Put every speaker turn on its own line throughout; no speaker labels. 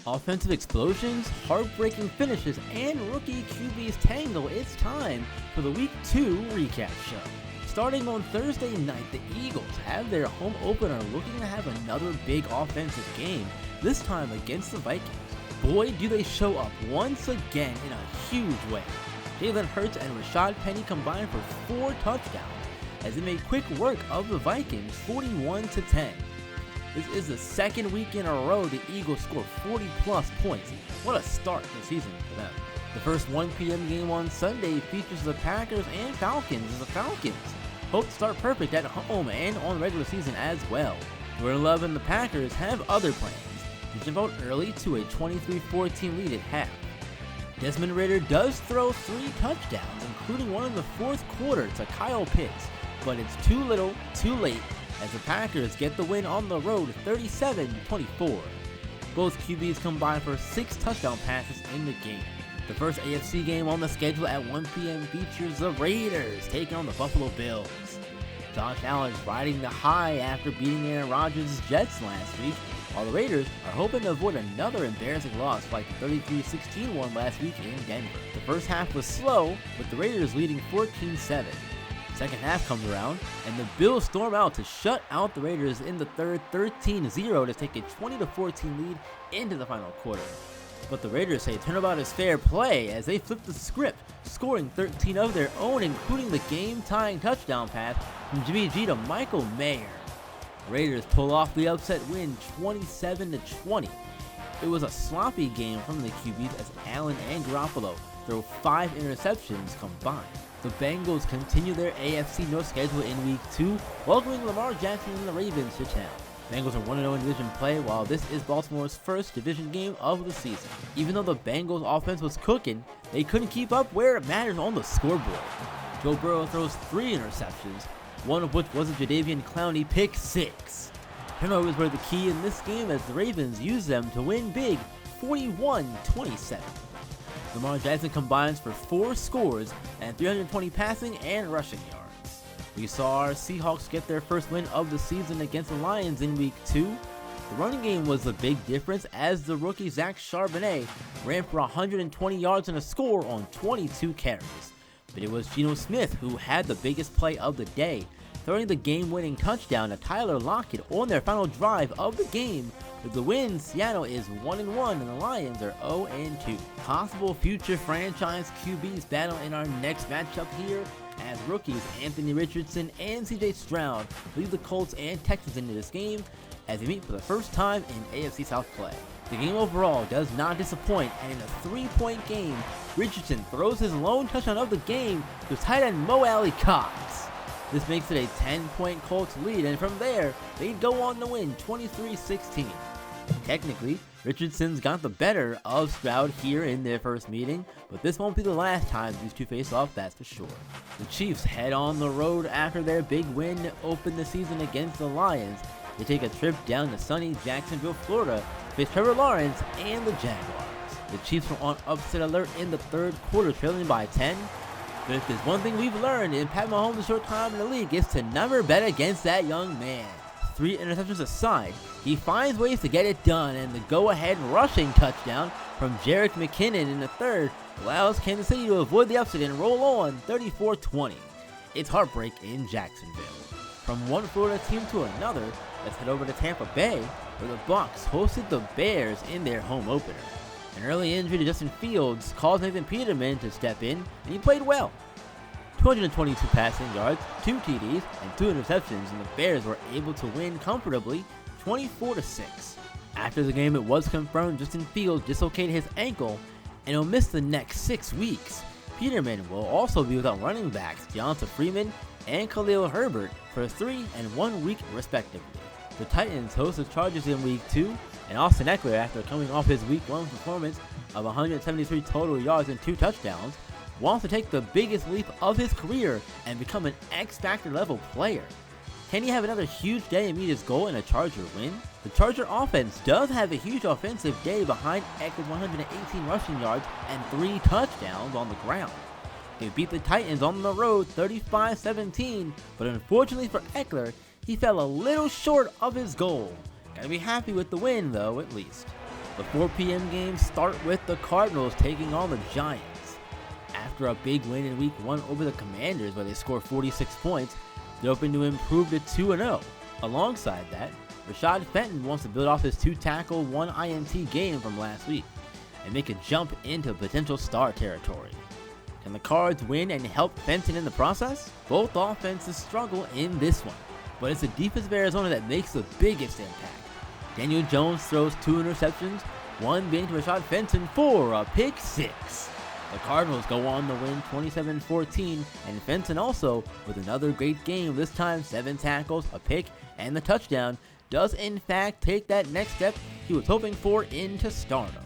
Offensive explosions, heartbreaking finishes, and rookie QBs tangle, it's time for the Week 2 recap show. Starting on Thursday night, the Eagles have their home opener looking to have another big offensive game, this time against the Vikings. Boy, do they show up once again in a huge way. Jalen Hurts and Rashad Penny combined for 4 touchdowns as they made quick work of the Vikings 41-10. This is the second week in a row the Eagles scored 40-plus points. What a start to the season for them. The first 1 p.m. game on Sunday features the Packers and Falcons as the Falcons hope to start perfect at home and on the regular season as well. Jordan Love and the Packers have other plans to jump out early to a 23-14 lead at half. Desmond Ridder does throw 3 touchdowns, including one in the fourth quarter to Kyle Pitts, but it's too little, too late, as the Packers get the win on the road 37-24. Both QBs combined for 6 touchdown passes in the game. The first AFC game on the schedule at 1 p.m. features the Raiders taking on the Buffalo Bills. Josh Allen is riding the high after beating Aaron Rodgers' Jets last week, while the Raiders are hoping to avoid another embarrassing loss like the 33-16 one last week in Denver. The first half was slow, with the Raiders leading 14-7. Second half comes around, and the Bills storm out to shut out the Raiders in the third 13-0 to take a 20-14 lead into the final quarter. But the Raiders say turnabout is fair play as they flip the script, scoring 13 of their own, including the game-tying touchdown pass from Jimmy G to Michael Mayer. The Raiders pull off the upset win 27-20. It was a sloppy game from the QBs as Allen and Garoppolo throw 5 interceptions combined. The Bengals continue their AFC North schedule in Week 2, welcoming Lamar Jackson and the Ravens to town. Bengals are 1-0 in division play, while this is Baltimore's first division game of the season. Even though the Bengals offense was cooking, they couldn't keep up where it matters on the scoreboard. Joe Burrow throws 3 interceptions, one of which was a Jadeveon Clowney pick 6. Turnovers were the key in this game as the Ravens used them to win big 41-27. Lamar Jackson combines for 4 scores and 320 passing and rushing yards. We saw our Seahawks get their first win of the season against the Lions in Week 2. The running game was the big difference as the rookie Zach Charbonnet ran for 120 yards and a score on 22 carries. But it was Geno Smith who had the biggest play of the day, throwing the game-winning touchdown to Tyler Lockett on their final drive of the game. With the win, Seattle is 1-1 and the Lions are 0-2. Possible future franchise QBs battle in our next matchup here as rookies Anthony Richardson and CJ Stroud lead the Colts and Texans into this game as they meet for the first time in AFC South play. The game overall does not disappoint, and in a 3-point game, Richardson throws his lone touchdown of the game to tight end Mo Alley Cox. This makes it a 10-point Colts lead, and from there, they'd go on to win 23-16. Technically, Richardson's got the better of Stroud here in their first meeting, but this won't be the last time these two face off, that's for sure. The Chiefs head on the road after their big win to open the season against the Lions. They take a trip down to sunny Jacksonville, Florida, to face Trevor Lawrence and the Jaguars. The Chiefs were on upset alert in the third quarter, trailing by 10. But if there's one thing we've learned in Pat Mahomes' short time in the league, it's to never bet against that young man. 3 interceptions aside, he finds ways to get it done, and the go-ahead rushing touchdown from Jerick McKinnon in the third allows Kansas City to avoid the upset and roll on 34-20. It's heartbreak in Jacksonville. From one Florida team to another, let's head over to Tampa Bay, where the Bucs hosted the Bears in their home opener. An early injury to Justin Fields caused Nathan Peterman to step in, and he played well. 222 passing yards, 2 TDs, and 2 interceptions, and the Bears were able to win comfortably 24-6. After the game, it was confirmed Justin Fields dislocated his ankle and will miss the next 6 weeks. Peterman will also be without running backs Deonta Freeman and Khalil Herbert for 3 and 1 week respectively. The Titans host the Chargers in Week 2, and Austin Eckler, after coming off his Week 1 performance of 173 total yards and 2 touchdowns, wants to take the biggest leap of his career and become an X-Factor level player. Can he have another huge day and meet his goal in a Charger win? The Charger offense does have a huge offensive day behind Eckler's 118 rushing yards and 3 touchdowns on the ground. They beat the Titans on the road 35-17, but unfortunately for Eckler, he fell a little short of his goal. Gotta be happy with the win though, at least. The 4 p.m. games start with the Cardinals taking on the Giants. After a big win in Week 1 over the Commanders where they scored 46 points, they're hoping to improve to 2-0. Alongside that, Rashad Fenton wants to build off his 2-tackle, 1 INT game from last week and make a jump into potential star territory. Can the Cards win and help Fenton in the process? Both offenses struggle in this one, but it's the defense of Arizona that makes the biggest impact. Daniel Jones throws 2 interceptions, one being to Rashad Fenton for a pick 6. The Cardinals go on to win 27-14, and Fenton also, with another great game, this time 7 tackles, a pick, and the touchdown, does in fact take that next step he was hoping for into stardom.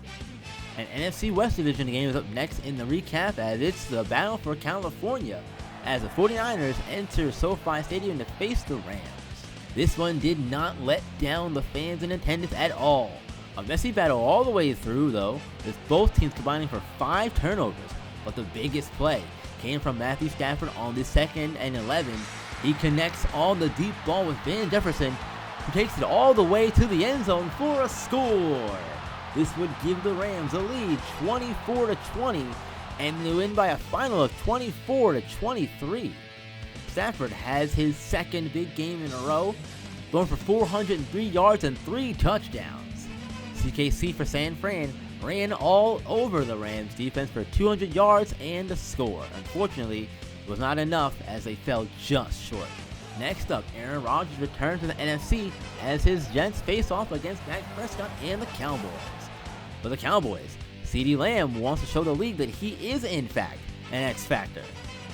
An NFC West Division game is up next in the recap as it's the battle for California as the 49ers enter SoFi Stadium to face the Rams. This one did not let down the fans in attendance at all. A messy battle all the way through though, with both teams combining for 5 turnovers, but the biggest play came from Matthew Stafford on the 2nd and 11. He connects on the deep ball with Van Jefferson, who takes it all the way to the end zone for a score. This would give the Rams a lead 24-20 and they win by a final of 24-23. Stafford has his second big game in a row, going for 403 yards and 3 touchdowns. CKC for San Fran ran all over the Rams defense for 200 yards and a score. Unfortunately, it was not enough as they fell just short. Next up, Aaron Rodgers returns to the NFC as his Jets face off against Dak Prescott and the Cowboys. For the Cowboys, CeeDee Lamb wants to show the league that he is in fact an X factor.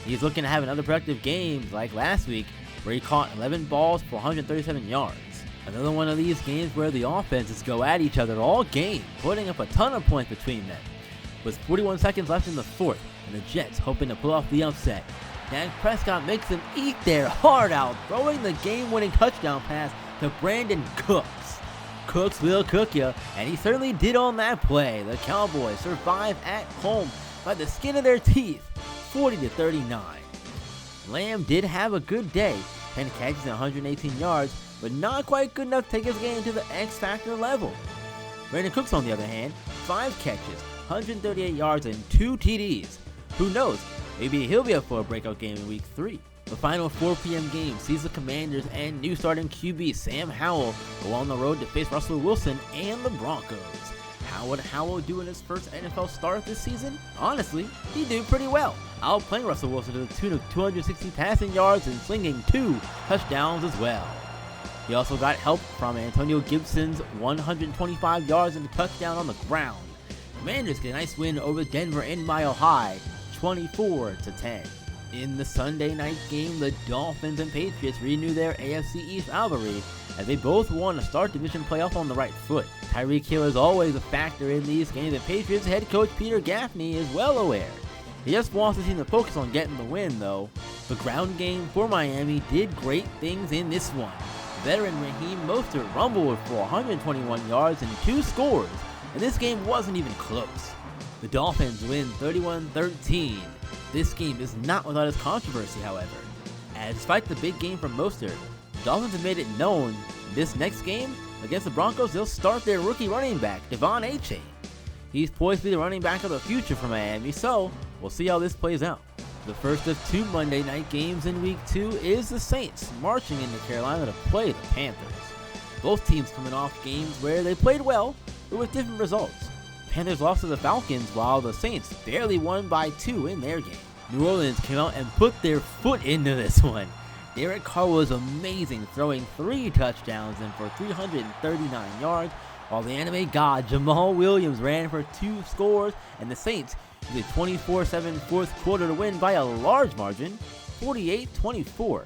He's looking to have another productive game like last week where he caught 11 balls for 137 yards. Another one of these games where the offenses go at each other all game, putting up a ton of points between them. With 41 seconds left in the fourth, and the Jets hoping to pull off the upset, Dak Prescott makes them eat their heart out, throwing the game-winning touchdown pass to Brandon Cooks. Cooks will cook ya, and he certainly did on that play. The Cowboys survive at home by the skin of their teeth, 40-39. Lamb did have a good day, 10 catches and 118 yards, but not quite good enough to take his game to the X-Factor level. Brandon Cooks, on the other hand, 5 catches, 138 yards, and 2 TDs. Who knows, maybe he'll be up for a breakout game in Week 3. The final 4 p.m. game sees the Commanders and new starting QB Sam Howell go on the road to face Russell Wilson and the Broncos. How would Howell do in his first NFL start this season? Honestly, he'd do pretty well, outplaying Russell Wilson to the tune of 260 passing yards and slinging 2 touchdowns as well. He also got help from Antonio Gibson's 125 yards and a touchdown on the ground. Commanders get a nice win over Denver in Mile High, 24-10. In the Sunday night game, the Dolphins and Patriots renew their AFC East rivalry as they both want to start division playoff on the right foot. Tyreek Hill is always a factor in these games, and Patriots head coach Peter Gaffney is well aware. He just wants the team to focus on getting the win, though. The ground game for Miami did great things in this one. Veteran Raheem Mostert rumbled for 121 yards and 2 scores, and this game wasn't even close. The Dolphins win 31-13. This game is not without its controversy, however, as despite the big game from Mostert, the Dolphins have made it known this next game against the Broncos they'll start their rookie running back, Devon Achane. He's poised to be the running back of the future for Miami, so we'll see how this plays out. The first of 2 Monday night games in Week 2 is the Saints marching into Carolina to play the Panthers. Both teams coming off games where they played well, but with different results. Panthers lost to the Falcons while the Saints barely won by 2 in their game. New Orleans came out and put their foot into this one. Derek Carr was amazing, throwing 3 touchdowns and for 339 yards, while the anime god Jamal Williams ran for 2 scores, and the Saints used a 24-7 fourth quarter to win by a large margin, 48-24.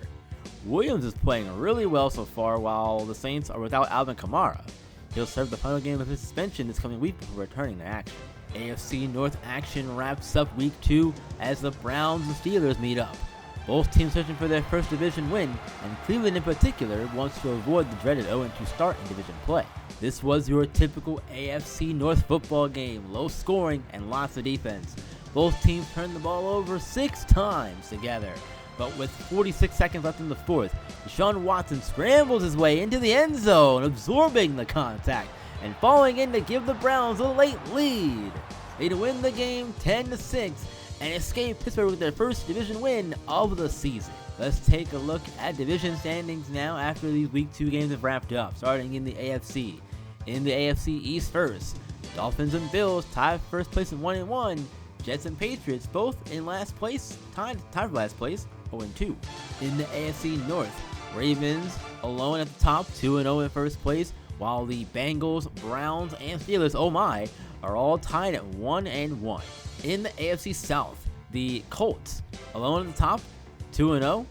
Williams is playing really well so far while the Saints are without Alvin Kamara. He'll serve the final game of his suspension this coming week before returning to action. AFC North action wraps up Week 2 as the Browns and Steelers meet up. Both teams searching for their first division win, and Cleveland in particular wants to avoid the dreaded 0-2 start in division play. This was your typical AFC North football game, low scoring and lots of defense. Both teams turned the ball over 6 times together, but with 46 seconds left in the fourth, Deshaun Watson scrambles his way into the end zone, absorbing the contact and falling in to give the Browns a late lead. They'd win the game 10-6 and escape Pittsburgh with their first division win of the season. Let's take a look at division standings now after these Week 2 games have wrapped up, starting in the AFC. In the AFC East first, Dolphins and Bills tied first place at 1-1. Jets and Patriots both in last place, tied for last place, 0-2. In the AFC North, Ravens alone at the top, 2-0 in first place, while the Bengals, Browns, and Steelers, oh my, are all tied at 1-1. In the AFC South, the Colts alone at the top, 2-0.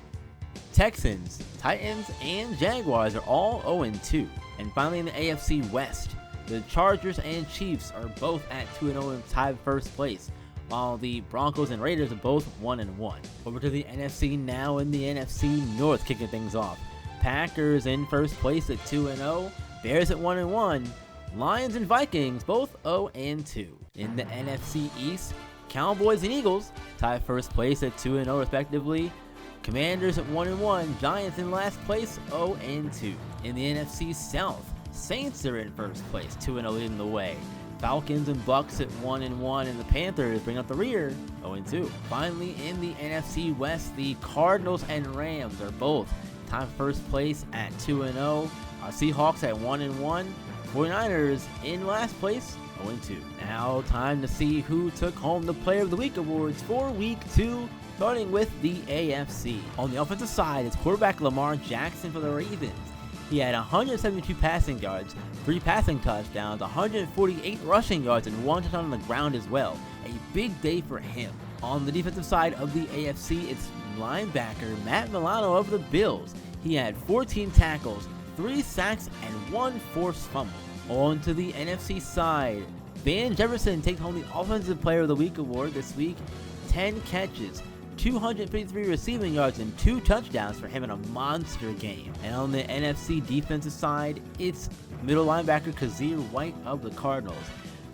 Texans, Titans, and Jaguars are all 0-2. And finally in the AFC West, the Chargers and Chiefs are both at 2-0 and tied first place, while the Broncos and Raiders are both 1-1. Over to the NFC now. In the NFC North, kicking things off, Packers in first place at 2-0, Bears at 1-1, Lions and Vikings both 0-2. In the NFC East, Cowboys and Eagles tie first place at 2-0 respectively, Commanders at 1-1, Giants in last place 0-2. In the NFC South, Saints are in first place, 2-0 leading the way. Falcons and Bucks at 1-1, and the Panthers bring up the rear, 0-2. Finally, in the NFC West, the Cardinals and Rams are both tied first place at 2-0. Seahawks at 1-1. 49ers in last place, 0-2. Now time to see who took home the Player of the Week awards for Week 2. Starting with the AFC. On the offensive side, it's quarterback Lamar Jackson for the Ravens. He had 172 passing yards, 3 passing touchdowns, 148 rushing yards, and 1 touchdown on the ground as well. A big day for him. On the defensive side of the AFC, it's linebacker Matt Milano of the Bills. He had 14 tackles, 3 sacks, and 1 forced fumble. On to the NFC side, Van Jefferson takes home the Offensive Player of the Week award this week. 10 catches, 253 receiving yards, and 2 touchdowns for him in a monster game. And on the NFC defensive side, it's middle linebacker Kazir White of the Cardinals.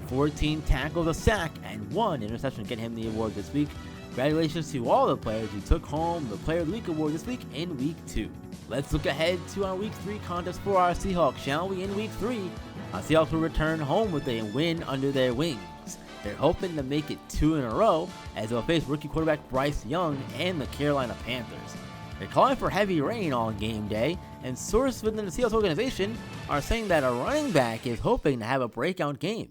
14 tackles, a sack, and 1 interception get him the award this week. Congratulations to all the players who took home the Player of the Week award this week in Week 2. Let's look ahead to our Week 3 contest for our Seahawks, shall we? In Week 3, our Seahawks will return home with a win under their wings. They're hoping to make it 2 in a row as they'll face rookie quarterback Bryce Young and the Carolina Panthers. They're calling for heavy rain on game day, and sources within the Seahawks organization are saying that a running back is hoping to have a breakout game.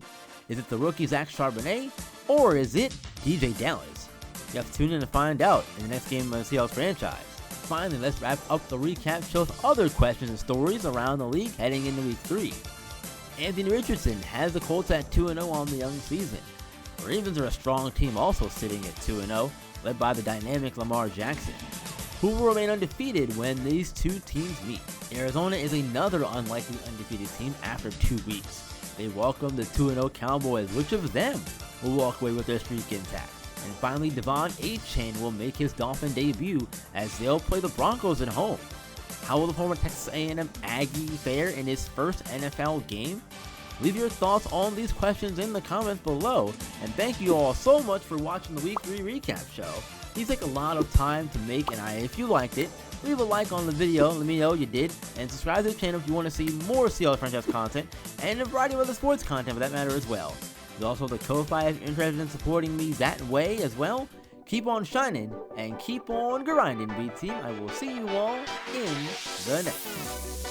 Is it the rookie Zach Charbonnet, or is it DJ Dallas? You have to tune in to find out in the next game of the Seahawks franchise. Finally, let's wrap up the recap show with other questions and stories around the league heading into Week 3. Anthony Richardson has the Colts at 2-0 on the young season. The Ravens are a strong team also sitting at 2-0, led by the dynamic Lamar Jackson, who will remain undefeated when these two teams meet. Arizona is another unlikely undefeated team after 2 weeks. They welcome the 2-0 Cowboys. Which of them will walk away with their streak intact? And finally, Devon Achane will make his Dolphin debut as they'll play the Broncos at home. How will the former Texas A&M Aggie fare in his first NFL game? Leave your thoughts on these questions in the comments below, and thank you all so much for watching the Week 3 recap show. These take a lot of time to make, and if you liked it, leave a like on the video, let me know you did, and subscribe to the channel if you want to see more Seahawks franchise content, and a variety of other sports content for that matter as well. There's also the Ko-Fi if you're interested in supporting me that way as well. Keep on shining, and keep on grinding, B-Team. I will see you all in the next one.